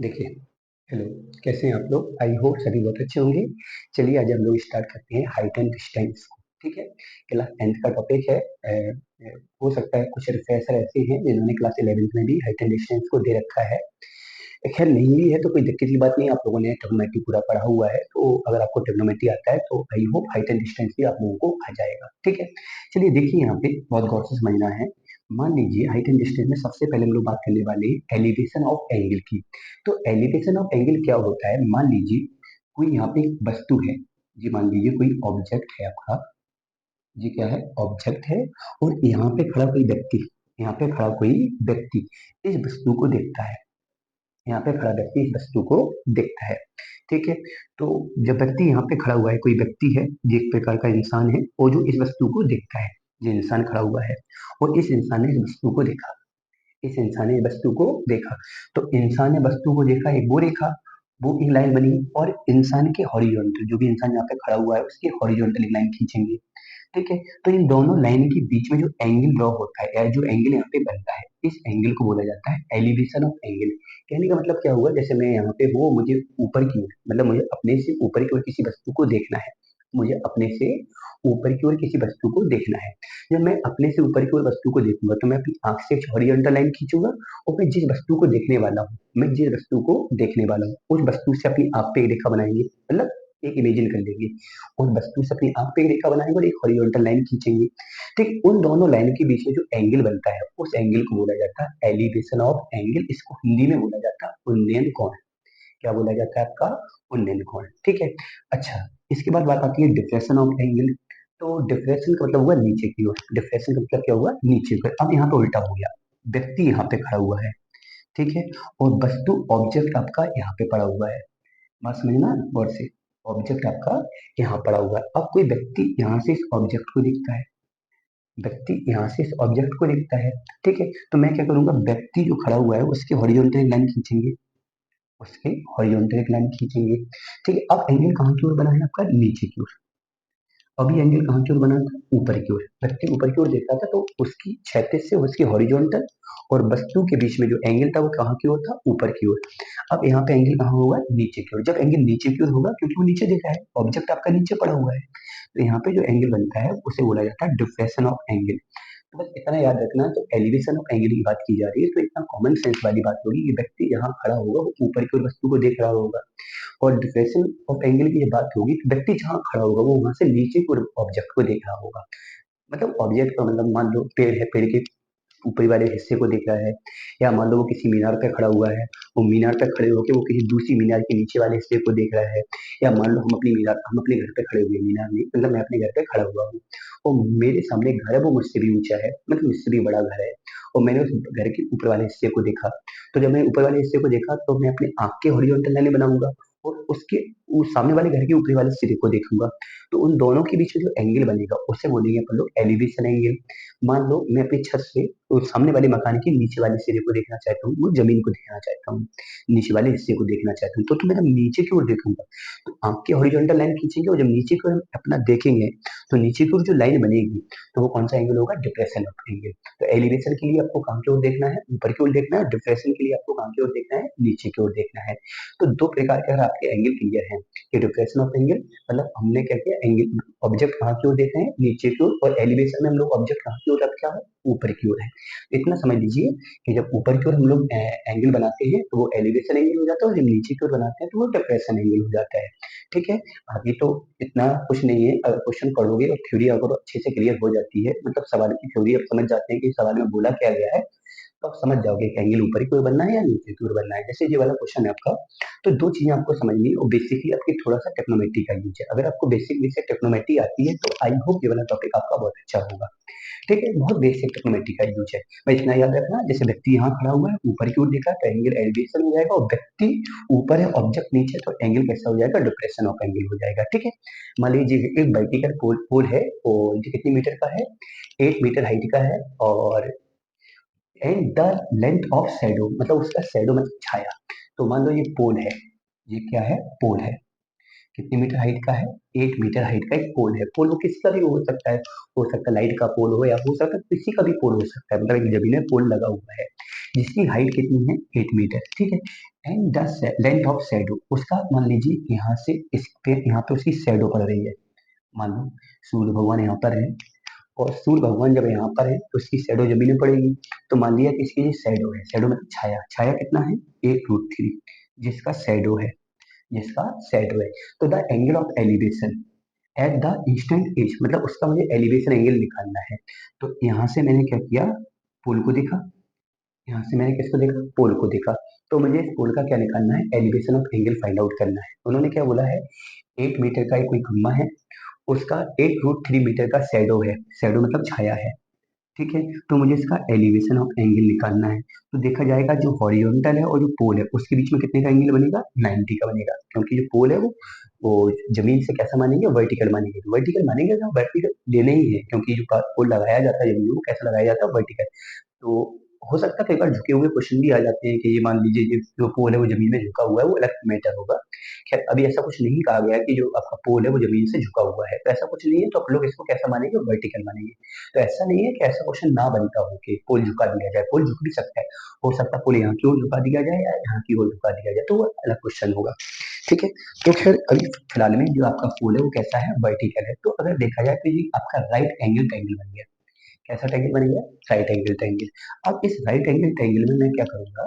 देखिए, हेलो, कैसे हैं आप लोग? आई होप सभी बहुत अच्छे होंगे। चलिए आज हम लोग स्टार्ट करते हैं हाइट एंड डिस्टेंस को, ठीक है? क्लास 10th का टॉपिक है। हो सकता है कुछ रिफ्रेशर ऐसे हैं जिन्होंने क्लास 11th में भी हाइट एंड डिस्टेंस को दे रखा है। खैर नहीं भी है तो कोई दिक्कत की बात नहीं, आप लोगों ने ट्रिग्नोमेट्री पूरा पढ़ा हुआ है, तो अगर आपको ट्रिग्नोमेट्री आता है तो I hope height and distance भी आप लोगों को आ जाएगा, ठीक है? चलिए देखिए यहाँ पे बहुत गौर से समझना है। मान लीजिए हाइट एंड डिस्टेंस में सबसे पहले हम लोग बात करने वाले हैं एलिवेशन ऑफ एंगल की। तो एलिवेशन ऑफ एंगल क्या होता है? मान लीजिए कोई यहाँ पे एक वस्तु है, जी मान लीजिए कोई ऑब्जेक्ट है आपका, जी क्या है? ऑब्जेक्ट है। और यहाँ पे खड़ा कोई व्यक्ति, यहाँ पे खड़ा कोई व्यक्ति इस वस्तु को देखता है, यहाँ पे खड़ा व्यक्ति इस वस्तु को देखता है, ठीक है? तो जब व्यक्ति यहाँ पे खड़ा हुआ है, कोई व्यक्ति है, ये एक प्रकार का इंसान है, और जो इस वस्तु को देखता है, ये इंसान खड़ा हुआ है और इस इंसान ने इस वस्तु को देखा, इस इंसान ने वस्तु को देखा। तो इंसान ने वस्तु को देखा, एक वो रेखा, वो एक लाइन बनी, और इंसान के हॉरिजॉन्टल, जो भी इंसान यहाँ पे खड़ा हुआ है उसके हॉरिजॉन्टल एक लाइन खींचेंगे, ठीक है? तो इन दोनों लाइन के बीच में जो एंगल ड्रॉ होता है या जो एंगल यहाँ पे बनता है, इस एंगल को बोला जाता है एलिवेशन ऑफ एंगल। कहने का मतलब क्या हुआ? जैसे मैं यहाँ पे हूँ, मुझे ऊपर की ओर, मतलब मुझे अपने से ऊपर की ओर किसी वस्तु को देखना है, मुझे अपने से ऊपर की ओर किसी वस्तु को देखना है। जब मैं अपने से ऊपर की ओर वस्तु को देखूंगा तो मैं अपनी आंख से हॉरिजॉन्टल लाइन खींचूंगा, और मैं जिस वस्तु को देखने वाला हूँ, मैं जिस वस्तु को देखने वाला हूँ उस वस्तु से अपनी आंख पे एक रेखा बनाएंगे, मतलब एक इमेजिन कर लेंगे, उस वस्तु से अपनी आंख पे एक रेखा बनाएंगे और एक हॉरिजॉन्टल लाइन खींचेंगे, ठीक? उन दोनों लाइन के बीच में जो एंगल बनता है उस एंगल को बोला जाता है एलिवेशन ऑफ एंगल। इसको हिंदी में बोला जाता है उन्नयन कोण। क्या बोला जाता है आपका? उन्नयन कोण, ठीक है? अच्छा, इसके बाद बात आती है डिफ्लेक्शन ऑफ एंगल। तो डिफ्लेक्शन का मतलब हुआ नीचे की ओर, डिफ्लेक्शन का मतलब क्या हुआ? नीचे की ओर। अब यहाँ पे उल्टा हो गया, व्यक्ति यहाँ पे खड़ा हुआ है, ठीक है? और वस्तु ऑब्जेक्ट आपका यहाँ पे पड़ा हुआ है। बात समझना गौर से, ऑब्जेक्ट आपका यहाँ पड़ा हुआ है। अब कोई व्यक्ति यहाँ से इस ऑब्जेक्ट को देखता है, व्यक्ति यहाँ से इस ऑब्जेक्ट को देखता है, ठीक है? तो मैं क्या करूंगा, व्यक्ति जो खड़ा हुआ है उसके हॉरिजॉन्टल लाइन खींचेंगे, उसके हॉरिजॉन्टल एक लाइन खींचेंगे, ठीक है? अब एंगल कहाँ की ओर बना है आपका? नीचे की ओर। अभी एंगल कहाँ की ओर बना था? ऊपर की ओर। व्यक्ति ऊपर की ओर देख रहा था तो उसकी क्षैतिज से उसकी हॉरिजॉन्टल और वस्तु के बीच में जो एंगल था वो कहाँ की ओर था? ऊपर की ओर। अब यहाँ पे एंगल कहाँ होगा? नीचे की ओर। जब एंगल नीचे की ओर होगा, क्योंकि वो नीचे देख रहा है, ऑब्जेक्ट आपका नीचे पड़ा हुआ है, तो यहाँ पे जो एंगल बनता है उसे बोला जाता है डिफ्लेक्शन ऑफ एंगल। तो बस इतना याद रखना, तो एलिवेशन ऑफ एंगल की बात की जा रही है तो इतना कॉमन सेंस वाली बात होगी कि व्यक्ति यहाँ खड़ा होगा वो ऊपर की ओर वस्तु को देख रहा होगा, और डिफ्लेक्शन ऑफ एंगल की ये बात होगी तो व्यक्ति जहाँ खड़ा होगा वो वहां से नीचे की ओर ऑब्जेक्ट को देख रहा होगा। मतलब ऑब्जेक्ट का मतलब, मान लो पेड़ है, पेड़ के ऊपरी वाले हिस्से को देख रहा है, या मान लो वो किसी मीनार पे खड़ा हुआ है, वो मीनार पे खड़े होकर वो किसी दूसरी मीनार के नीचे वाले हिस्से को देख रहा है, या मान लो हम अपने घर पे खड़े हुए हैं, मीनार नहीं, मतलब मैं अपने घर पे खड़ा हुआ हूँ और मेरे सामने एक घर है, वो मुझसे भी ऊंचा है, मतलब मुझसे भी बड़ा घर है, और मैंने उस घर के ऊपर वाले हिस्से को देखा। तो जब मैं ऊपर वाले हिस्से को देखा तो मैं अपने आंख के हॉरिजॉन्टल लाइन बनाऊंगा और उसके उस सामने वाले घर के ऊपरी वाले सिरे को देखूंगा। तो उन दोनों के बीच में जो एंगल बनेगा उसे बोलेंगे अपन लोग एलिवेशन एंगल। मान लो मैं अपनी छत से उस सामने वाले मकान के नीचे वाले सिरे को देखना चाहता हूँ, वो जमीन को देखना चाहता हूँ, नीचे वाले हिस्से को देखना चाहता हूँ, तो मैं जब नीचे की ओर देखूंगा तो आंख के हॉरिजॉन्टल लाइन खींचेंगे, और जब नीचे की ओर अपना देखेंगे तो नीचे की ओर जो लाइन बनेगी तो वो कौन सा एंगल होगा? Depression of angle. तो एलिवेशन के लिए आपको कहाँ की ओर देखना है? ऊपर की ओर देखना है। डिप्रेशन के लिए आपको कहाँ की ओर देखना है? नीचे की ओर देखना है। तो दो प्रकार के अगर आपके एंगल क्लियर है कि डिप्रेशन ऑफ एंगल मतलब हमने क्या किया, एंगल ऑब्जेक्ट कहाँ की ओर देख रहे हैं? नीचे की ओर, और एलिवेशन में हम लोग ऑब्जेक्ट कहाँ की ओर रखा है? ऊपर की ओर है। इतना समझ लीजिए कि जब ऊपर की ओर हम लोग एंगल बनाते हैं तो वो एलिवेशन एंगल हो जाता है, और जब नीचे की ओर बनाते हैं तो वो डिप्रेशन एंगल हो जाता है, ठीक है? आगे तो इतना कुछ नहीं है, अगर क्वेश्चन पढ़ोगे और थ्योरी अगर अच्छे से क्लियर हो जाती है, मतलब सवाल की थ्योरी आप समझ जाते हैं कि सवाल में बोला क्या गया है, तो आप समझ जाओगे कि एंगल ऊपर की ओर बनना है या नीचे की ओर बनना है। जैसे ये वाला क्वेश्चन है आपका, तो दो चीजें आपको समझनी है, और बेसिकली आपकी थोड़ा सा टेक्नोमेट्री का यूज है। अगर आपको बेसिक से टेक्नोमेट्री आती है तो आई होप ये वाला टॉपिक आपका बहुत अच्छा होगा, ठीक है? बहुत बेसिक टेक्नोमेट्री का यूज है। मैं इतना याद रखना, जैसे व्यक्ति यहाँ खड़ा हुआ है, ऊपर की ओर देखा तो एंगल एलिवेशन हो जाएगा, और व्यक्ति ऊपर है, ऑब्जेक्ट नीचे, तो एंगल कैसा हो जाएगा? डिप्रेशन ऑफ एंगल हो जाएगा, ठीक है? मान लीजिए एक वर्टिकल पोल पोल है, और ये कितनी मीटर का है? 8 मीटर हाइट का है, और and the length of shadow, मतलब उसका शैडो मतलब छाया। तो मान लो ये पोल है, ये क्या है? पोल है। कितनी मीटर हाइट का है? 8 मीटर हाइट का एक पोल है। पोल वो किसी का भी हो सकता है, हो सकता है लाइट का पोल हो, या हो सकता है किसी का भी पोल हो सकता है, मतलब एक जमीन में पोल लगा हुआ है जिसकी हाइट कितनी है? 8 मीटर, ठीक है? And the length of shadow, उसका मान लीजिए यहाँ से इस पे, यहाँ पे उसकी शैडो पड़ रही है। मान लो सूर्य भगवान यहाँ पर है, और सूर्य भगवान जब यहाँ पर है तो उसकी शैडो जमीन में पड़ेगी। तो मान लिया कि इसकी शैडो है, शैडो मतलब छाया, छाया कितना है 8√3, जिसका शैडो है, जिसका शैडो है। तो the angle of elevation at the instant as, मतलब उसका मुझे एलिवेशन एंगल निकालना है। तो यहाँ से मैंने क्या किया, पोल को देखा, यहाँ से मैंने किसको देखा, पोल को देखा। तो मुझे इस पोल का क्या निकालना है, elevation of angle find out करना है। उन्होंने क्या बोला है, 8 मीटर का एक कोई खंभा है, उसका 8√3 मीटर का शैडो है, शैडो मतलब छाया है, ठीक है। तो मुझे इसका एलिवेशन ऑफ एंगल निकालना है। तो देखा जाएगा जो हॉरिजॉन्टल है और जो पोल है उसके बीच में कितने का एंगल बनेगा, 90 का बनेगा, क्योंकि जो पोल है वो जमीन से कैसा मानेंगे, वर्टिकल मानेंगे। वर्टिकल मानेंगे ना, वर्टिकल लेने ही है, क्योंकि जो पोल लगाया जाता है जमीन में वो कैसा लगाया जाता है, वर्टिकल। तो हो सकता है कई बार झुके हुए क्वेश्चन भी आ जाते हैं कि ये मान लीजिए ये जो पोल है वो जमीन में झुका हुआ है, वो अलग मैटर होगा। खैर अभी ऐसा कुछ नहीं कहा गया कि जो आपका पोल है वो जमीन से झुका हुआ है, तो ऐसा कुछ नहीं है। तो आप लोग इसको कैसा मानेंगे, वर्टिकल मानेंगे। तो ऐसा नहीं है कि ऐसा क्वेश्चन ना बनता हो कि पोल झुका दिया जाए, पोल झुक भी सकता है। हो सकता है पोल यहाँ की ओर झुका दिया जाए या यहाँ की ओर झुका दिया जाए, तो वो अलग क्वेश्चन होगा, ठीक है। तो खैर अभी फिलहाल में जो आपका पोल है वो कैसा है, वर्टिकल है। तो अगर देखा जाए तो ये आपका राइट एंगल ट्रायंगल बन गया। कैसा ट्रायंगल बन गया, राइट एंगल ट्रायंगल। अब इस राइट एंगल ट्रायंगल में मैं क्या करूंगा,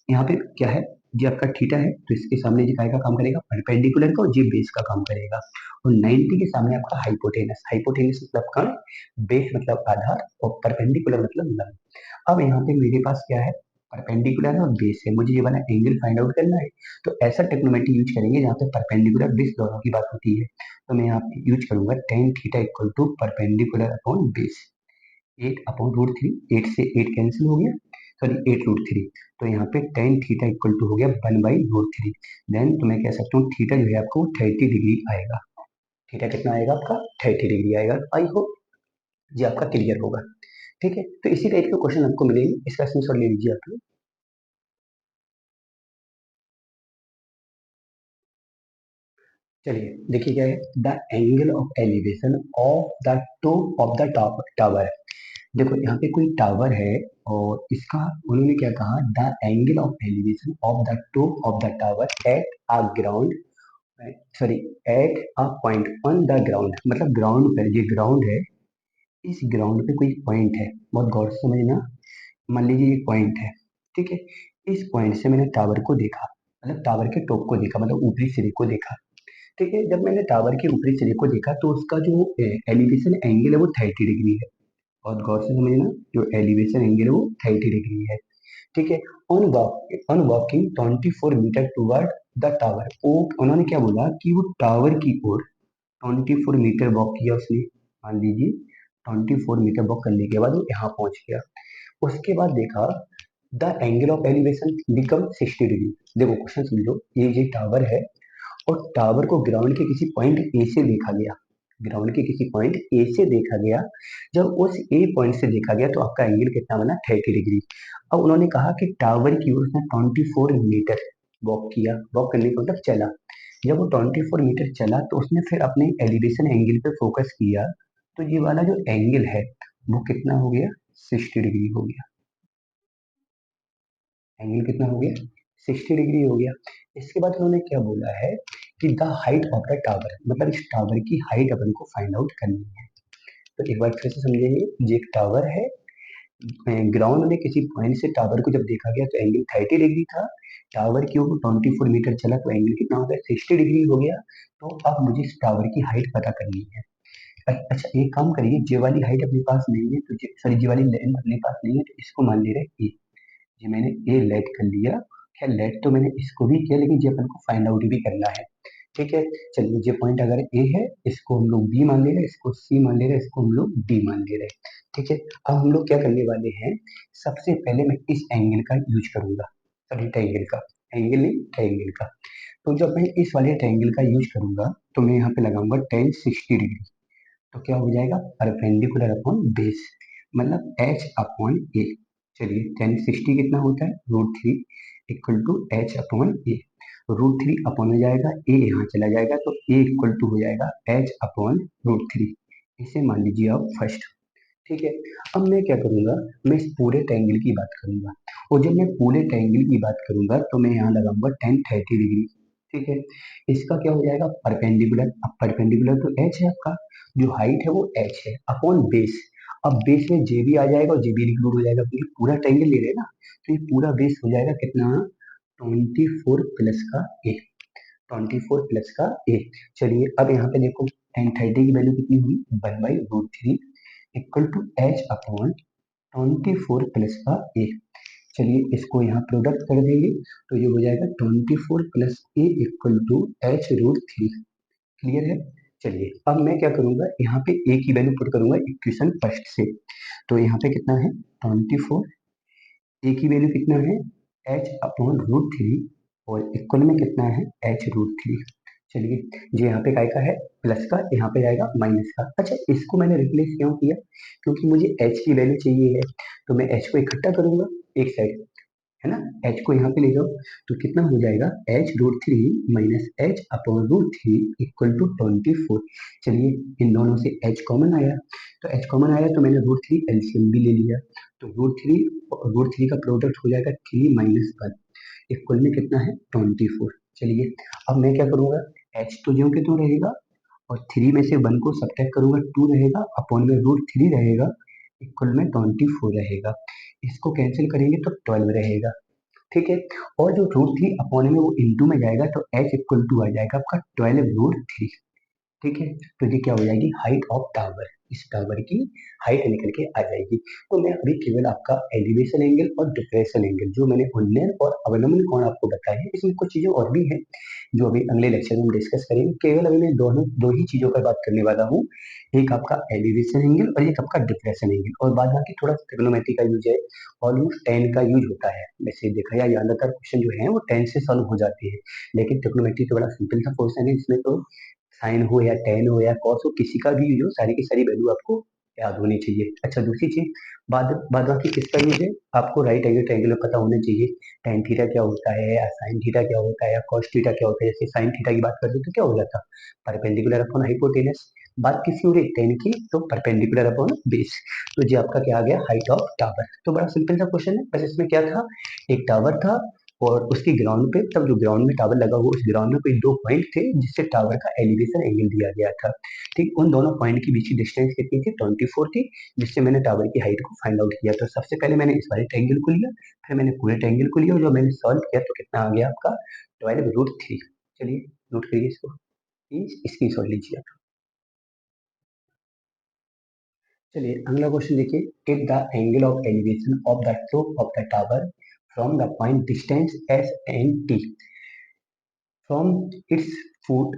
यहाँ पे क्या है, ये आपका थीटा है, तो इसके सामने ये काय का काम करेगा, परपेंडिकुलर का, और ये बेस का काम करेगा। और 90 के सामने आपका हाइपोटेनस, हाइपोटेनस मतलब कर्ण, बेस मतलब आधार, और परपेंडिकुलर मतलब लंब। अब यहाँ पे मेरे पास क्या है, परपेंडिकुलर है और बेस है, मुझे ये वाला एंगल फाइंड आउट करना है। तो ऐसा टेक्नोमेट्री यूज करेंगे जहाँ पे परपेंडिकुलर बेस दोनों की बात होती है। तो मैं यहाँ पे यूज करूंगा tan theta equal to perpendicular upon base, 8/√3, 8 से 8 कैंसिल हो गया, सॉरी 8√3। तो यहाँ पे टेन थीटा इक्वल टू हो गया 1/√3। देन तो मैं कह सकता हूँ थीटा जो है आपको 30 डिग्री आएगा। थीटा कितना आएगा आपका, 30 डिग्री आएगा। आई होप ये आपका क्लियर होगा, ठीक है। तो इसी टाइप के क्वेश्चन आपको मिलेंगे, इसका स्क्रीनशॉट ले लीजिए आप लोग। चलिए देखिए क्या है, the angle of elevation of the top of the tower. देखो यहाँ पे कोई टावर है, और इसका उन्होंने क्या कहा, the angle of elevation of the top of the tower at a ground, sorry at a point on the ground, मतलब ग्राउंड पर, ये ग्राउंड है, इस ग्राउंड पे कोई पॉइंट है, बहुत गौर से समझना। मान लीजिए ये पॉइंट है, ठीक है। इस पॉइंट से मैंने टावर को देखा, मतलब टावर के टॉप को देखा, मतलब ऊपरी सिरे को देखा, ठीक है। जब मैंने टावर के ऊपरी सिरे को देखा तो उसका जो एलिवेशन एंगल है वो 30 डिग्री है। बहुत गौर से समझना, जो एलिवेशन एंगल है वो 30 डिग्री है, ठीक है। On walking 24 metre toward the tower, वो उन्होंने क्या बोला कि वो टावर की ओर 24 मीटर वॉक किया उसने, मान लीजिए 24 मीटर वॉक करने के बाद वो यहाँ पहुंच गया। उसके बाद देखा the angle of elevation become 60 degree. देखो क्वेश्चन समझो, ये टावर है, और टावर को ग्राउंड के किसी पॉइंट ए से देखा गया, ग्राउंड के किसी पॉइंट ए से देखा गया। जब उस ए पॉइंट से देखा गया तो आपका एंगल कितना बना, 30 डिग्री। अब उन्होंने कहा कि टावर की ओर उसने 24 मीटर वॉक किया, वॉक करने का मतलब चला। जब वो 24 मीटर चला तो उसने फिर अपने एलिवेशन एंगल पे फोकस किया, तो ये वाला जो एंगल है वो कितना हो गया, 60 डिग्री हो गया। एंगल कितना हो गया, 60 डिग्री हो गया। इसके बाद उन्होंने क्या बोला है कि the height of the tower, मतलब इस टावर की हाइट अपन को फाइंड आउट करनी है। तो एक बार फिर से समझेंगे, ये एक टावर है, ग्राउंड में किसी पॉइंट से टावर को जब देखा गया तो एंगल 30 डिग्री था। टावर की ओर 24 मीटर चला तो एंगल कितना हो गया, 60 डिग्री हो गया। तो अब मुझे इस टावर की हाइट पता करनी है। अच्छा एक काम करिए, जे वाली हाइट अपने पास नहीं है, तो सॉरी जे वाली लेंथ अपने पास नहीं है, तो इसको मान ले रहे ए। ये मैंने ए लेट कर लिया। खैर लेट तो मैंने इसको भी किया, लेकिन ये अपन को फाइंड आउट भी करना है, ठीक है। चलिए ये पॉइंट अगर ए है, इसको हम लोग बी मान ले रहे हैं, इसको सी मान ले रहे हैं, इसको हम लोग डी मान ले रहे हैं, ठीक है। अब हम लोग क्या करने वाले हैं, सबसे पहले मैं इस एंगल का यूज करूंगा, सॉरी ट्रायंगल का, एंगल नहीं ट्रायंगल का। तो जब मैं इस वाले ट्रायंगल का यूज करूंगा तो मैं यहाँ पे लगाऊंगा टेन 60 डिग्री। तो क्या हो जाएगा, परपेंडिकुलर अपॉन बेस, मतलब एच अपॉन ए। चलिए टेन 60 कितना होता है, √3 equal to H upon A. √3 upon में जाएगा, ए यहाँ चला जाएगा, तो ए इक्वल टू हो जाएगा एच अपॉन √3। इसे मान लीजिए आप फर्स्ट, ठीक है। अब मैं क्या करूंगा, मैं इस पूरे ट्रायंगल की बात करूंगा, और जब मैं पूरे ट्रायंगल की बात करूंगा तो मैं यहाँ लगाऊंगा tan 30 डिग्री। ठीक है। इसका क्या हो जाएगा, परपेंडिकुलर। अब परपेंडिकुलर तो एच है आपका, जो हाइट है वो एच है अपॉन बेस। अब बेस में जे भी आ जाएगा और जे भी इंक्लूड हो जाएगा, क्योंकि पूरा ट्रायंगल ले रहे हैं ना, तो ये पूरा बेस हो जाएगा कितना, 24 प्लस का ए। 24 प्लस का ए। चलिए अब यहाँ पे देखो, tan 30 की वैल्यू कितनी हुई, 1/√3 equal to H upon 24 plus का ए। चलिए इसको यहाँ प्रोडक्ट कर देंगे, तो ये हो जाएगा 24 plus A equal to h√3। Clear है। चलिए अब मैं क्या करूंगा, यहाँ पे ए की वैल्यू पुट करूंगा इक्वेशन फर्स्ट से। तो यहाँ पे कितना है, 24, ए की वैल्यू कितना है, h/√3, और इक्वल में कितना है, h√3। चलिए जी, यहाँ पे काय का है, प्लस का, यहाँ पे जाएगा माइनस का। अच्छा, इसको मैंने रिप्लेस क्यों किया, क्योंकि मुझे h की वैल्यू चाहिए है, तो मैं h को इकट्ठा करूंगा एक साइड, है ना। h को यहाँ पे ले जाओ, तो कितना हो जाएगा, h√3 minus h/√3 equal to 24। चलिए इन दोनों से h कॉमन आया, तो h कॉमन आया तो मैंने √3 एलसीएम भी ले लिया, तो √3 का प्रोडक्ट हो जाएगा 3 माइनस 1 इक्वल में कितना है, 24। चलिए अब मैं क्या करूंगा, h तो ज्यों के त्यों रहेगा, और 3 में से 1 को सब्ट्रैक्ट करूंगा, 2 रहेगा अपॉन में √3 रहेगा इक्वल में 24 रहेगा। इसको कैंसिल करेंगे तो 12 रहेगा। ठीक है। और जो √3 अपॉन में वो इंटू में जाएगा, तो h इक्वल टू आ जाएगा आपका 12√3। ठीक है। तो ये क्या हो जाएगी, हाइट ऑफ टावर, इस टावर की हाइट निकल के आ जाएगी। तो मैं अभी केवल आपका एलिवेशन एंगल और डिप्रेशन एंगल, जो मैंने उन्नयन और अवनमन कोण आपको बताए हैं, इसमें कुछ चीजें और भी हैं जो अभी अगले लेक्चर में डिस्कस करेंगे। केवल अभी मैं दोनों दो ही चीजों पर बात करने वाला हूँ, एक आपका एलिवेशन एंगल और एक आपका डिप्रेशन एंगल, और बाद बाकी थोड़ा ट्रिग्नोमेट्री का यूज है, ऑलमोस्ट टेन का यूज होता है। वैसे देखा जाए ज्यादातर क्वेश्चन जो है वो टेन से सॉल्व हो जाते हैं, लेकिन ट्रिग्नोमेट्री तो बड़ा सिंपल सा क्वेश्चन है, इसमें तो साइन हो या टेन हो या कॉस हो, किसी का भी यूज हो, सारी की सारी वैल्यू आपको याद होनी चाहिए। अच्छा, दूसरी चीज, बाद बाद बाकी किसका यूज है, आपको राइट एंगल ट्रायंगल पता होना चाहिए, टेन थीटा क्या होता है, या साइन थीटा क्या होता है, या कॉस थीटा क्या होता है। जैसे साइन थीटा की बात करते तो क्या हो जाता, परपेंडिकुलर अपॉन हाइपोटेनस। बात किसकी हो रही, टेन की, तो परपेंडिकुलर अपॉन बेस। तो ये आपका क्या आ गया, हाइट ऑफ टावर। तो बड़ा सिंपल सा क्वेश्चन है, बस इसमें क्या था, एक टावर था, और उसकी ग्राउंड पे, तब जो ग्राउंड में टावर लगा हुआ, उस ग्राउंड में कोई दो पॉइंट थे जिससे टावर का एलिवेशन एंगल दिया गया था। ठीक, उन दोनों पॉइंट के बीच की डिस्टेंस कितनी थी, 24 थी, जिससे मैंने टावर की हाइट को फाइंड आउट किया। तो सबसे पहले मैंने इस वाले ट्रायंगल को लिया, फिर मैंने पूरे ट्रायंगल को लिया, और जो मैंने सॉल्व किया तो कितना आ गया आपका, 12√3। चलिए नोट करिए इसको, प्लीज इसकी सॉल्व लीजिए आप। चलिए अगला क्वेश्चन देखिए, if the angle of elevation of the top of the tower from the point distance S and T from its foot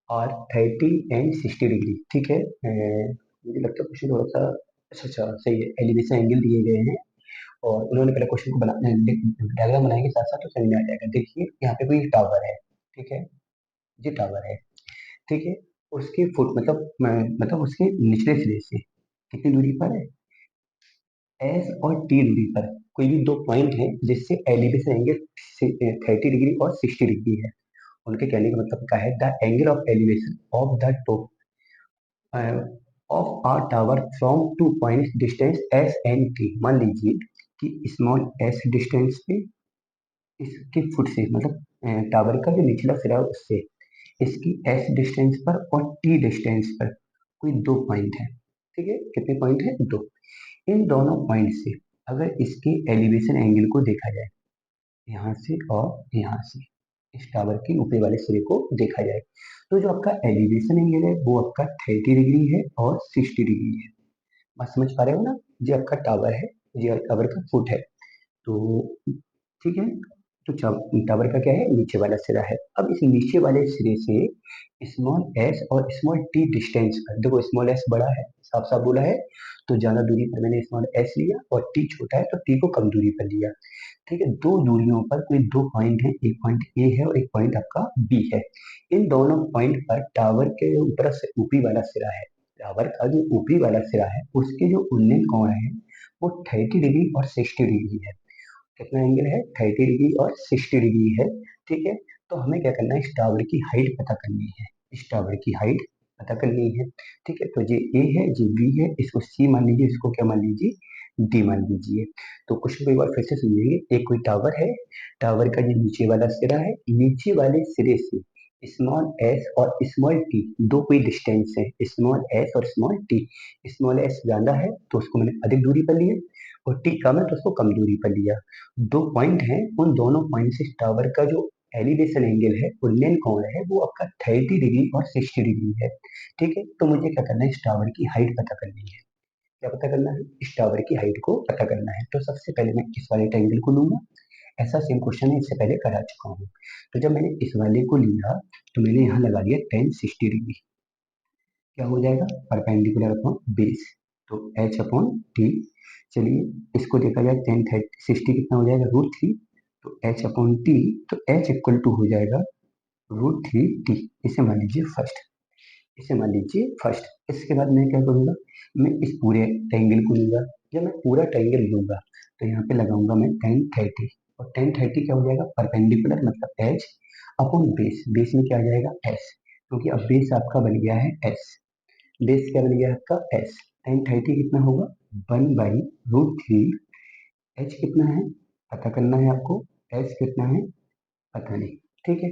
are 30 and 60 degree. ठीक है। मुझे लगता है क्वेश्चन थोड़ा सा, अच्छा अच्छा सही है, एलिवेशन एंगल दिए गए हैं, और उन्होंने पहले क्वेश्चन को बना डायग्राम बनाएंगे साथ साथ, तो समझ में आ जाएगा। देखिए यहाँ पे कोई टावर है, ठीक है, ये टावर है, ठीक है, उसके फुट मतलब उसके निचले सिरे से कितनी दूरी पर है, एस और टी दूरी पर कोई भी दो पॉइंट है जिससे एलिवेशन एंगल 30 डिग्री और 60 डिग्री है। उनके कहने का मतलब क्या है, the angle of elevation of the top of are tower from two point distance S and T. मान लीजिए कि स्मॉल एस डिस्टेंस पे, इसके फुट से मतलब टावर का जो निचला सिरा है उससे, इसकी एस डिस्टेंस पर और टी डिस्टेंस पर कोई दो पॉइंट है। ठीक है, कितने पॉइंट है, दो। इन दोनों पॉइंट से अगर इसके एलिवेशन एंगल को देखा जाए, यहाँ से और यहाँ से, इस टावर के ऊपरी वाले सिरे को देखा जाए, तो जो आपका एलिवेशन एंगल है वो आपका 30 डिग्री है और 60 डिग्री है। बात समझ पा रहे हो ना, ये आपका टावर है, ये टावर का फुट है, तो ठीक है। तो टावर का क्या है, नीचे वाला सिरा है। अब इस नीचे वाले सिरे से स्मॉल एस और स्मॉल टी डिस्टेंस पर, देखो स्मॉल एस बड़ा है, साफ साफ बोला है, तो ज्यादा दूरी पर मैंने स्मॉल एस लिया, और टी छोटा है तो टी को कम दूरी पर लिया। ठीक है, दो दूरियों पर कोई दो पॉइंट है, एक पॉइंट ए है और एक पॉइंट आपका बी है। इन दोनों पॉइंट पर टावर के ऊपर से ऊपरी वाला सिरा है, टावर का जो ऊपरी वाला सिरा है उसके जो उन्नयन कोण है वो 30 डिग्री और 60 डिग्री है। कितना एंगल है, 30 डिग्री और 60 डिग्री है। ठीक है। तो हमें क्या करना है, इस टावर की हाइट पता करनी है, इस टावर की हाइट पता करनी है। ठीक है, तो ये ए है, ये बी है, इसको सी मान लीजिए, इसको क्या मान लीजिए, डी मान लीजिए। तो क्वेश्चन को एक बार फिर से सुनिए। एक कोई टावर है, टावर का ये नीचे वाला सिरा है, नीचे वाले सिरे से स्मॉल एस और स्मॉल टी दो कोई डिस्टेंस है, स्मॉल एस और स्मॉल टी। स्मॉल एस ज्यादा है तो उसको मैंने अधिक दूरी पर लिया, और टी कम है तो उसको कम दूरी पर लिया। दो पॉइंट हैं, उन दोनों पॉइंट से टावर का जो एलिवेशन एंगल है, उन्नयन कोण है, वो आपका 30 डिग्री और 60 डिग्री है। ठीक है, तो मुझे क्या करना है, इस टावर की हाइट पता करनी है। क्या पता करना है, इस टावर की हाइट को पता करना है। तो सबसे पहले मैं इस वाले ट्रायंगल को लूंगा। ऐसा सेम क्वेश्चन है, इससे पहले करा चुका हूँ। तो जब मैंने इस वाले को लिया तो मैंने यहाँ लगा दिया 10 60 डिग्री। क्या हो जाएगा, परपेंडिकुलर अपॉन बेस, तो एच अपॉन टी। चलिए इसको देखा जाए, 10 60 कितना हो जाएगा, √3। तो एच अपॉन टी, तो एच इक्वल टू हो जाएगा √3 टी। इसे मान लीजिए फर्स्ट, इसे मान लीजिए फर्स्ट। इसके बाद मैं क्या करूंगा, मैं इस पूरे ट्रायंगल को लूंगा। जब मैं पूरा ट्रायंगल लूंगा तो यहाँ पे लगाऊंगा मैं 10 30, और 10 30 क्या हो जाएगा, परपेंडिकुलर मतलब एच अपॉन बेस। बेस में क्या आ जाएगा, एस, क्योंकि अब बेस आपका बन गया है एस। बेस क्या बन गया आपका एस। 10 30 कितना होगा, 1/√3। एच कितना है पता करना है आपको, एच कितना है पता नहीं। ठीक है,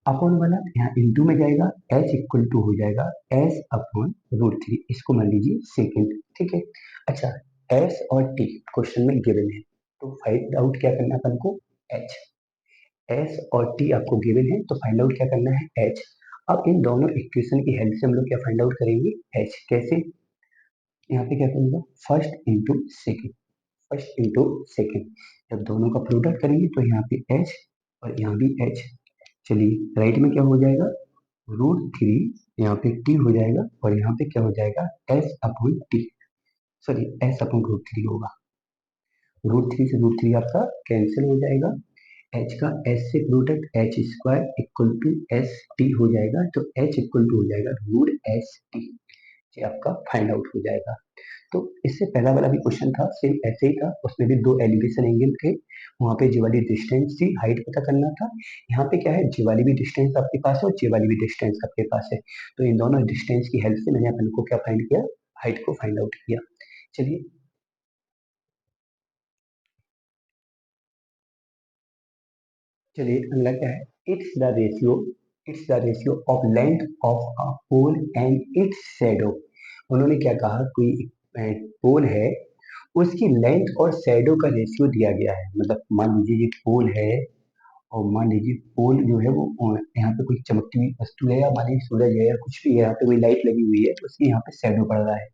अपॉन वाला यहाँ इंटू में जाएगा, एच इक्वल टू हो जाएगा एस अपॉन √3। इसको मान लीजिए सेकेंड। ठीक है, अच्छा, एस और टी क्वेश्चन में गिवन है, तो फाइंड आउट क्या करना है अपन को, एच। एस और टी आपको गिवन है, तो फाइंड आउट क्या करना है, एच। अब इन दोनों इक्वेशन की हेल्प से हम लोग क्या फाइंड आउट करेंगे, एच। कैसे, यहाँ पे क्या करूंगा, first into second, first into second. जब दोनों का प्रोडक्ट करेंगे तो यहाँ पे एच और यहाँ भी एच। चलिए राइट में क्या हो जाएगा, √3, यहाँ पे टी हो जाएगा, और यहाँ पे क्या हो जाएगा, S upon T, sorry S upon √3 होगा। √3 से √3 आपका कैंसिल हो जाएगा। एच का एस से product H square equal to S T हो जाएगा, तो एच इक्वल टू हो जाएगा √ST। ये आपका फाइंड आउट हो जाएगा। तो इससे पहला वाला भी क्वेश्चन था, सेम ऐसे ही था, उसमें भी दो एलिवेशन एंगल थे। वहां पे जी वाली डिस्टेंस थी, हाइट पता करना था। यहाँ पे क्या है, जी वाली भी डिस्टेंस आपके पास है और जे वाली भी डिस्टेंस आपके पास है। तो इन दोनों डिस्टेंस की हेल्प से मैंने अपन को क्या फाइंड किया, हाइट को फाइंड आउट किया। चलिए, चलिए अगला क्या है, it's the ratio, it's the ratio of length of a pole and its shadow. उन्होंने क्या कहा, कोई पोल है, उसकी लेंथ और शैडो का रेशियो दिया गया है। मतलब मान लीजिए ये पोल है, और मान लीजिए पोल जो है वो यहाँ पे कोई चमकती हुई वस्तु है, या मान लीजिए सूरज है, या कुछ भी है, यहाँ पे कोई लाइट लगी हुई है, तो उसकी यहाँ पे शैडो पड़ रहा है।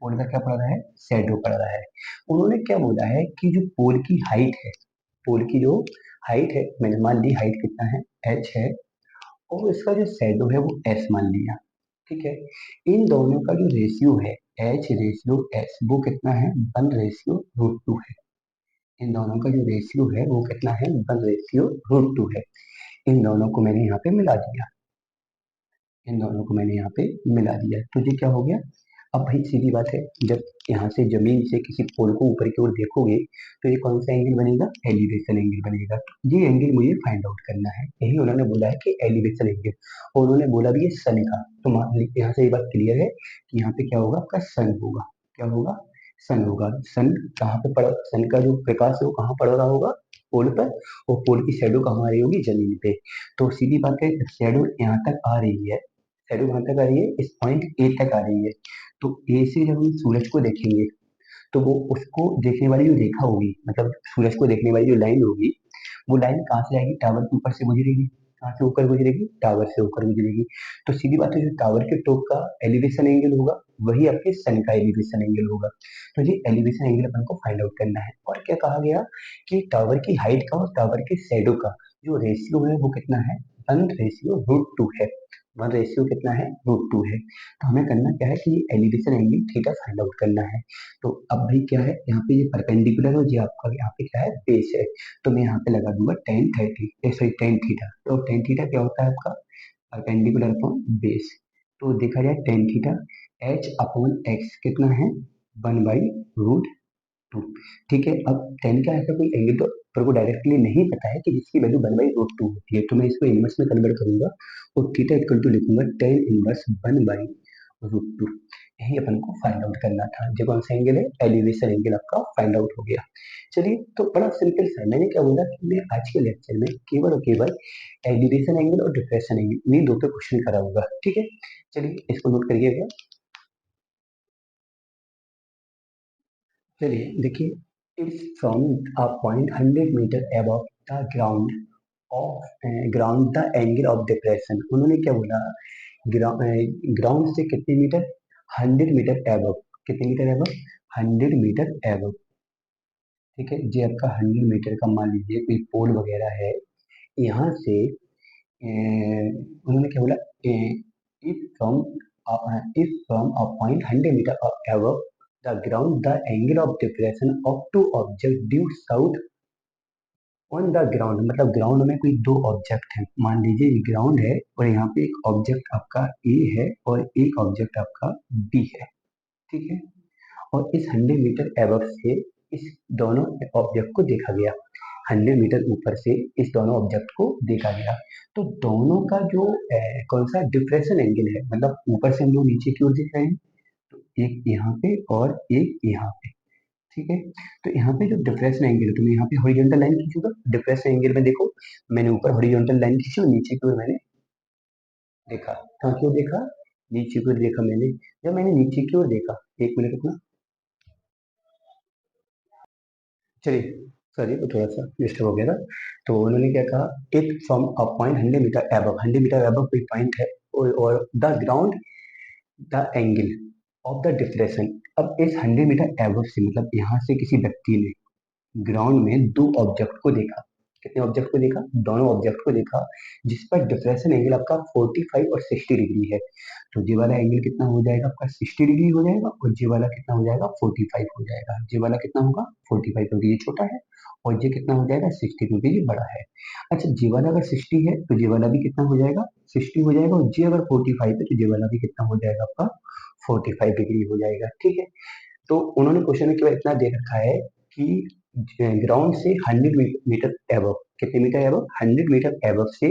पोल का क्या पड़ रहा है, शैडो पड़ रहा है। उन्होंने क्या बोला है कि जो पोल की हाइट है, पोल की जो हाइट है, मैंने मान ली हाइट कितना है, एच है, और इसका जो शैडो है वो एस मान लिया। ठीक है, इन दोनों का जो रेशियो है, एच रेशियो एस, वो कितना है, 1/√2 है। इन दोनों का जो रेशियो है वो कितना है, 1/√2 है। इन दोनों को मैंने यहाँ पे मिला दिया, इन दोनों को मैंने यहाँ पे मिला दिया, तो ये क्या हो गया। अब भाई सीधी बात है, जब यहाँ से जमीन से किसी पोल को ऊपर की ओर देखोगे तो ये कौन सा एंगल बनेगा, एलिवेशन एंगल बनेगा। ये एंगल मुझे फाइंड आउट करना है, यही उन्होंने बोला है कि एलिवेशन एंगल। और उन्होंने बोला भी है सन का, तो मान लीजिए यहाँ से ये बात क्लियर है कि यहाँ पे क्या होगा, आपका सन होगा। क्या होगा, सन होगा। सन कहाँ पे पड़, सन का जो प्रकाश है वो कहाँ पड़ रहा होगा, पोल पर, और पोल की शैडो कहाँ आ रही होगी, जमीन पे। तो सीधी बात है, शैडो यहाँ तक आ रही है, शैडो कहाँ तक आ रही है, इस पॉइंट ए तक आ रही है। तो ए से जब हम सूरज को देखेंगे तो वो उसको देखने वाली जो रेखा होगी, मतलब सूरज को देखने वाली जो लाइन होगी, वो लाइन कहाँ से आएगी, टावर के ऊपर से गुजरेगी। कहाँ से होकर गुजरेगी, टावर से होकर गुजरेगी। तो सीधी बात है, जो टावर के टॉप का एलिवेशन एंगल होगा वही आपके सन का एलिवेशन एंगल होगा। तो ये एलिवेशन एंगल अपन को फाइंड आउट करना है। और क्या कहा गया कि टावर की हाइट का और टावर के शैडो का जो रेशियो है वो कितना है, 1/√2 है। 1 रेशियो कितना है, √2 है। तो हमें करना क्या है कि elevation angle theta find out करना है। तो अब भाई क्या है, यहाँ पे ये परपेंडिकुलर हो, ये आपका यहाँ पे क्या है, बेस है। तो मैं यहाँ पे लगा दूंगा 10 30, सॉरी 10 थीटा। तो 10 थीटा क्या होता है आपका, परपेंडिकुलर अपॉन बेस। तो देखा जाए 10 थीटा, एच अपॉन एक्स कितना है, 1/√2। ठीक है, अब 10 का ऐसा कोई एंगल तो पर को डायरेक्टली नहीं पता है कि जिसकी वैल्यू 1/√2 होती है, तो मैं इसको इनवर्स में कन्वर्ट करूंगा और थीटा इक्वल टू लिखूंगा tan इनवर्स 1/√2। यही अपन को फाइंड आउट करना था। जो कौन सा एंगल है, एलिवेशन एंगल आपका फाइंड आउट हो गया। चलिए, तो बड़ा सिंपल सा मैंने क्या बोला कि मैं आज के लेक्चर में केवल और केवल एलिवेशन एंगल और डिप्रेशन एंगल इन्हीं दो पे क्वेश्चन कराऊंगा, ठीक है। चलिए इसको नोट करिएगा। चलिए देखिए, it's from a point 100 metre above the ground of ground the angle of depression. उन्होंने क्या बोला, ग्राउंड से कितने मीटर, 100 मीटर अबव, कितने मीटर अबव, 100 मीटर अबव, ठीक है। ये आपका 100 मीटर का मान लीजिए कोई पोल वगैरह है, यहाँ से उन्होंने क्या बोला, if from a point 100 metre above the ground the angle of depression of two object due south on the ground, मतलब ग्राउंड में कोई दो ऑब्जेक्ट है, मान लीजिए ये ग्राउंड है और यहाँ पे एक ऑब्जेक्ट आपका ए है और एक ऑब्जेक्ट आपका बी है, ठीक है। और इस 100 मीटर एबव से इस दोनों ऑब्जेक्ट को देखा गया, 100 मीटर ऊपर से इस दोनों ऑब्जेक्ट को देखा गया। तो दोनों का जो कौन सा डिप्रेशन एंगल है, मतलब ऊपर से हम लोग नीचे की ओर देख रहे हैं, तो एक यहाँ पे और एक यहाँ पे, ठीक है। तो यहाँ पे जो डिप्रेशन एंगल है, तो मैं यहाँ पे हॉरिजॉन्टल लाइन खींचूंगा, डिप्रेशन एंगल में देखो मैंने ऊपर हॉरिजॉन्टल लाइन खींची और नीचे की ओर मैंने देखा। कहाँ की ओर देखा, नीचे की ओर देखा मैंने। जब मैंने नीचे की ओर देखा, एक मिनट रुकना, चलिए सॉरी वो थोड़ा सा डिस्टर्ब हो गया था। तो उन्होंने क्या कहा, it from a point 100 metre above, 100 metre above कोई पॉइंट है और the ground the angle of the depression. अब इस 100 मीटर अबव से, मतलब यहाँ से किसी व्यक्ति ने ग्राउंड में दो ऑब्जेक्ट को देखा, कितने ऑब्जेक्ट को देखा, दोनों ऑब्जेक्ट को देखा, जिस पर डिफ्रेक्शन एंगल आपका 45 और 60 डिग्री है। तो ये वाला एंगल कितना हो जाएगा आपका, 60 डिग्री हो जाएगा, और ये वाला कितना हो जाएगा, 45 हो जाएगा। ये वाला कितना होगा, 45, क्योंकि ये छोटा है, और ये कितना हो जाएगा, 60, क्योंकि ये बड़ा है। अच्छा, ये वाला अगर 60 है तो ये वाला भी कितना हो जाएगा, 60 हो जाएगा, और ये अगर 45 है तो ये वाला भी कितना हो जाएगा आपका, 45 डिग्री हो जाएगा, ठीक है। तो उन्होंने क्वेश्चन में केवल इतना दे रखा है कि ग्राउंड से 100 मीटर एबव, कितने मीटर एबव, 100 मीटर एबव से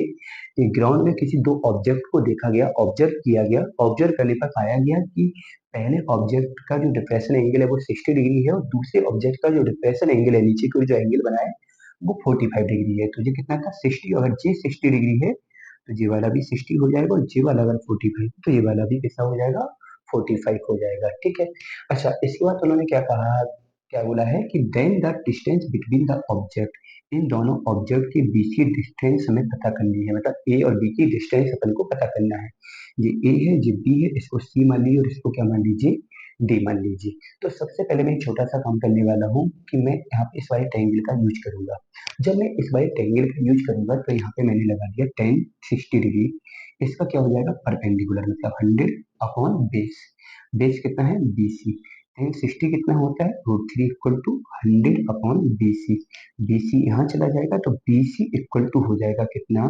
ग्राउंड में किसी दो ऑब्जेक्ट को देखा गया, ऑब्जर्व किया गया। ऑब्जर्व करने पर पाया गया कि पहले ऑब्जेक्ट का जो डिप्रेशन एंगल है वो 60 डिग्री है, और दूसरे ऑब्जेक्ट का जो डिप्रेशन एंगल है, नीचे की ओर जो एंगल बना है वो 45 डिग्री है। तो ये कितना था, 60, अगर ये 60 डिग्री है तो ये वाला भी 60 हो जाएगा, और ये वाला अगर 45 तो ये वाला भी कितना हो जाएगा, 45 हो जाएगा, ठीक है। अच्छा, इसके बाद उन्होंने क्या कहा, क्या बोला है कि then the distance between the object, इन दोनों ऑब्जेक्ट के बीच की डिस्टेंस हमें पता करनी है, मतलब ए और बी की डिस्टेंस अपन को पता करना है। ये ए है, ये बी है, इसको सी मान लीजिए और इसको क्या मान लीजिए, डी मान लीजिए। तो सबसे पहले मैं एक छोटा सा काम करने वाला हूँ कि मैं यहाँ पे इस वाले ट्रायंगल का यूज करूंगा। जब मैं इस वाले ट्रायंगल का यूज करूंगा तो यहाँ पे मैंने लगा दिया tan 60 डिग्री, इसका क्या हो जाएगा, परपेंडिकुलर, मतलब 100 अपॉन बेस, बेस कितना है, BC। tan 60 कितना होता है, √3 equal to 100 upon BC। BC यहाँ चला जाएगा तो BC इक्वल टू हो जाएगा कितना,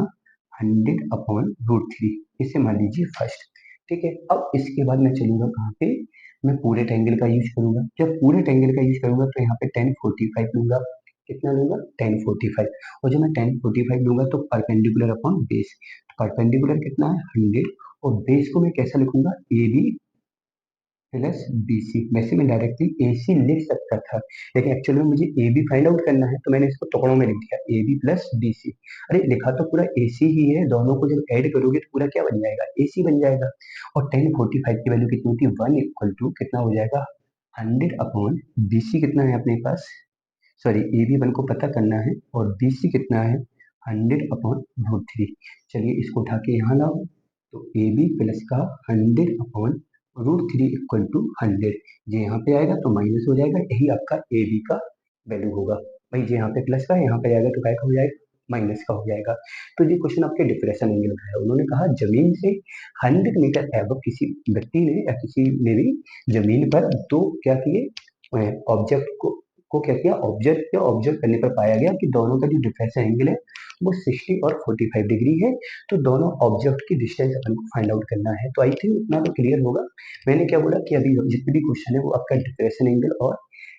100 अपॉन √3। इसे मान लीजिए फर्स्ट, ठीक है। अब इसके बाद मैं चलूंगा कहाँ पे, मैं पूरे ट्रायंगल का यूज करूंगा। जब पूरे ट्रायंगल का यूज करूंगा तो यहाँ पे tan 45 लूंगा, कितना लूंगा, tan 45। और जब मैं tan 45 लूंगा तो परपेंडिकुलर अपॉन बेस, परपेंडिकुलर कितना है, 100, और बेस को मैं कैसा लिखूंगा, AB प्लस BC। वैसे मैं डायरेक्टली AC लिख सकता था, लेकिन एक्चुअली में मुझे AB फाइंड आउट करना है, तो मैंने इसको टुकड़ों में लिख दिया, AB प्लस BC। अरे लिखा तो पूरा AC ही है, दोनों को जब ऐड करोगे तो पूरा क्या बन जाएगा, AC बन जाएगा। और tan 45 की वैल्यू कितनी होती है, 1 इक्वल टू कितना हो जाएगा, 100 अपॉन BC कितना है अपने पास, सॉरी AB वन को पता करना है, और BC कितना है, 100 अपॉन √3। चलिए इसको उठा के यहाँ लाओ, तो AB प्लस का 100 अपॉन √3 इक्वल टू 100, ये यहाँ पे आएगा तो माइनस हो जाएगा, यही आपका AB का वैल्यू होगा। भाई ये यहाँ पे प्लस का है, यहाँ पे आएगा तो क्या का हो जाएगा, माइनस का हो जाएगा। तो ये क्वेश्चन आपके डिप्रेशन एंगल का है। उन्होंने कहा जमीन से 100 मीटर एबव किसी व्यक्ति ने या किसी ने भी जमीन पर दो क्या किए, ऑब्जेक्ट को क्या किया, ऑब्जर्व किया, ऑब्जर्व करने पर पाया गया कि दोनों का जो डिफरेंस एंगल है वो 60 और 45 डिग्री है। तो दोनों ऑब्जेक्ट की डिस्टेंस अपन को फाइंड आउट करना है। तो आई थिंक इतना तो क्लियर होगा। मैंने क्या बोला कि अभी जितने भी क्वेश्चन है वो आपका डिफरेंस एंगल और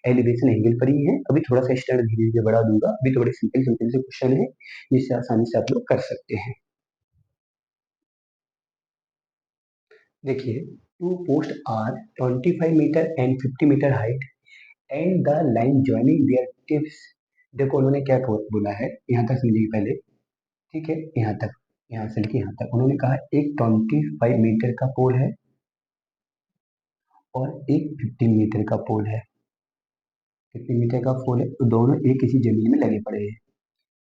एलिवेशन एंगल पर ही है। अभी थोड़ा सा स्टैंडर्ड धीरे धीरे बढ़ा दूंगा, अभी तो बड़े सिंपल सिंपल से क्वेश्चन है जिससे आसानी से आप लोग कर सकते हैं। देखिए, two post are 25 metre and 50 metre height and the line joining their tips. देखो उन्होंने क्या बोला है, यहाँ तक समझिए पहले। ठीक है, यहाँ तक, यहाँ से लेके यहाँ तक उन्होंने कहा एक 25 मीटर का पोल है और एक 15 मीटर का पोल है। 15 मीटर का पोल है तो दोनों एक किसी जमीन में लगे पड़े हैं।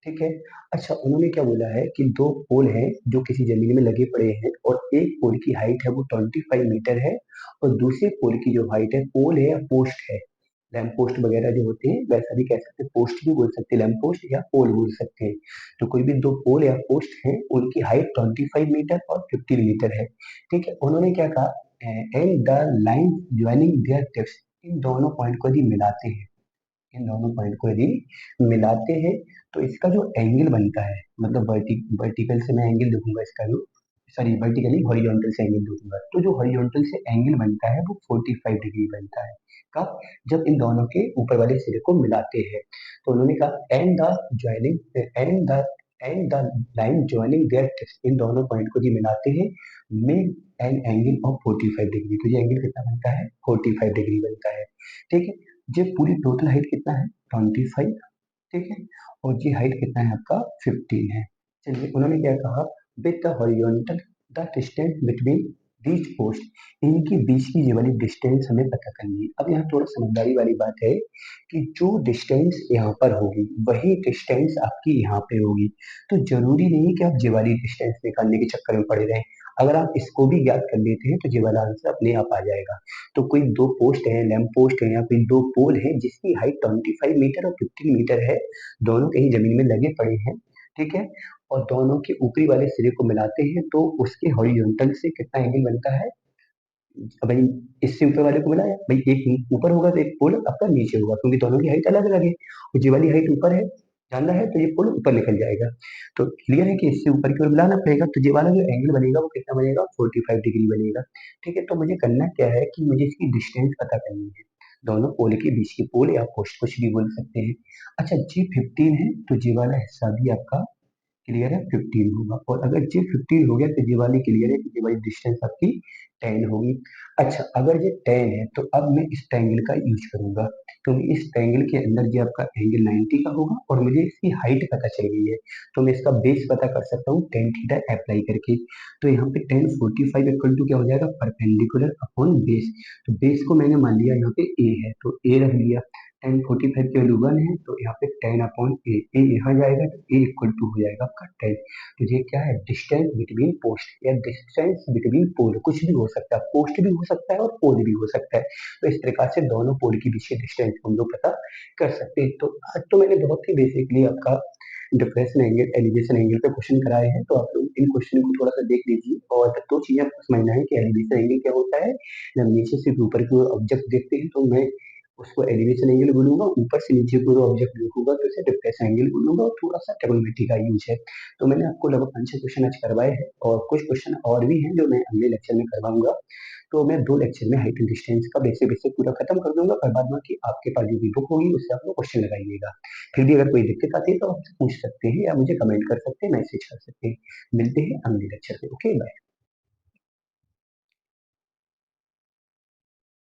ठीक है। अच्छा, उन्होंने क्या बोला है कि दो पोल हैं जो किसी जमीन में लगे पड़े हैं और एक पोल की हाइट है वो 25 मीटर है और दूसरे पोल की जो हाइट है, पोल है या पोस्ट है, लैंप पोस्ट वगैरह जो होते हैं वैसा भी कह सकते हैं, पोस्ट भी बोल सकते हैं, लैंप पोस्ट या पोल बोल सकते हैं। तो कोई भी दो पोल या पोस्ट हैं उनकी हाइट 25 मीटर और 15 मीटर है। ठीक है, उन्होंने क्या कहा, and the line joining their tips, इन दोनों पॉइंट को यदि मिलाते हैं, इन दोनों पॉइंट को यदि मिलाते हैं तो इसका जो एंगल बनता है, मतलब वर्टिकल से मैं एंगल देखूंगा इसका जो, सॉरी वर्टिकली हॉरिजॉन्टल से एंगल देखूंगा, तो जो हॉरिजॉन्टल से एंगल बनता है वो 45 डिग्री बनता है। कब? जब इन दोनों के ऊपर वाले सिरे को मिलाते हैं। तो उन्होंने कहा and the joining and the line joining their tips, इन दोनों पॉइंट को यदि मिलाते हैं make an angle of 45 degree. तो ये एंगल कितना बनता है? 45 डिग्री बनता है। ठीक है, ये पूरी टोटल हाइट कितना है? 25। ठीक है, और ये हाइट कितना है आपका? 15 है। चलिए, उन्होंने क्या कहा, with the horizontal the distance between these post, इनकी बीच की ये वाली डिस्टेंस हमें पता करनी है। अब यहाँ थोड़ा समझदारी वाली बात है कि जो डिस्टेंस यहाँ पर होगी वही डिस्टेंस आपकी यहाँ पे होगी। तो जरूरी नहीं कि आप ये वाली डिस्टेंस निकालने के चक्कर में पड़े रहें। अगर आप इसको भी ज्ञात कर लेते हैं तो ये वाला आंसर अपने आप आ जाएगा। तो कोई दो पोस्ट है, लैंप पोस्ट है या कोई दो पोल है जिसकी हाइट 25 मीटर और 15 मीटर है, दोनों कहीं जमीन में लगे पड़े हैं। ठीक है, और दोनों के ऊपरी वाले सिरे को मिलाते हैं तो उसके हॉरिजॉन्टल से कितना एंगल बनता है? अब भाई इससे ऊपर वाले को मिलाया, भाई एक ऊपर होगा तो एक पोल आपका नीचे होगा, क्योंकि दोनों की हाइट अलग अलग है और ये वाली हाइट ऊपर है, जानना है तो ये पोल ऊपर निकल जाएगा। तो क्लियर है कि इससे ऊपर की ओर मिलाना पड़ेगा, तो ये वाला जो एंगल बनेगा वो कितना बनेगा? 45 डिग्री बनेगा। ठीक है, तो मुझे करना क्या है कि मुझे इसकी डिस्टेंस पता करनी है, दोनों पोल के बीच की, पोल या पोस्ट कुछ भी बोल सकते हैं। अच्छा, जी 15 है तो ये वाला हिस्सा भी आपका क्लियर है 15 होगा, और अगर ये 15 हो गया तो ये वाली क्लियर है कि ये वाली डिस्टेंस आपकी 10 होगी। अच्छा, अगर ये 10 है तो अब मैं इस ट्रायंगल का यूज करूंगा, क्योंकि इस ट्रायंगल के अंदर ये आपका एंगल 90 का होगा और मुझे इसकी हाइट पता चल गई है, तो मैं इसका बेस पता कर सकता हूँ टेन थीटा अप्लाई करके। तो यहाँ पे 1045 इक्वल टू क्या हो जाएगा? Perpendicular upon base. तो बेस को मैंने मान लिया यहाँ पे ए है तो ए रख लिया, 1045 की वैल्यू 1 है तो यहाँ पे 10 अपॉन ए, ए यहाँ जाएगा तो ए इक्वल टू हो जाएगा आपका 10। तो ये क्या है? डिस्टेंस बिटवीन पोस्ट या डिस्टेंस बिटवीन पोल, कुछ भी हो सकता है, पोस्ट भी हो सकता है और पोल भी हो सकता है। तो इस प्रकार से दोनों पोल के बीच के डिस्टेंस हम लोग पता कर सकते हैं। तो आज तो मैंने बहुत ही बेसिकली आपका डिप्रेशन एंगल, एलिवेशन एंगल पे क्वेश्चन कराए हैं, तो आप लोग इन क्वेश्चन को थोड़ा सा देख लीजिए। और दो चीजें आपको समझना है कि एलिवेशन एंगल क्या होता है। जब नीचे से ऊपर की ओर ऑब्जेक्ट देखते हैं तो मैं उसको एलिवेशन एंगल बोलूंगा, ऊपर से नीचे को ऑब्जेक्ट देखूंगा तो इसे डिप्रेशन एंगल बोलूंगा, और थोड़ा सा ट्रिग्नोमेट्री का यूज है। तो मैंने आपको लगभग 5-6 क्वेश्चन आज करवाए हैं और कुछ क्वेश्चन और भी हैं जो मैं अगले लेक्चर में करवाऊंगा। तो मैं 2 लेक्चर में हाइट एंड डिस्टेंस का बेसिक बेसिक पूरा खत्म कर दूंगा, और बाद बाकी आपके पास जो भी बुक होगी उससे आप लोग क्वेश्चन लगाइएगा। फिर भी अगर कोई दिक्कत आती है तो आप पूछ सकते हैं या मुझे कमेंट कर सकते हैं, मैसेज कर सकते हैं। मिलते हैं अगले लेक्चर में। Okay, bye.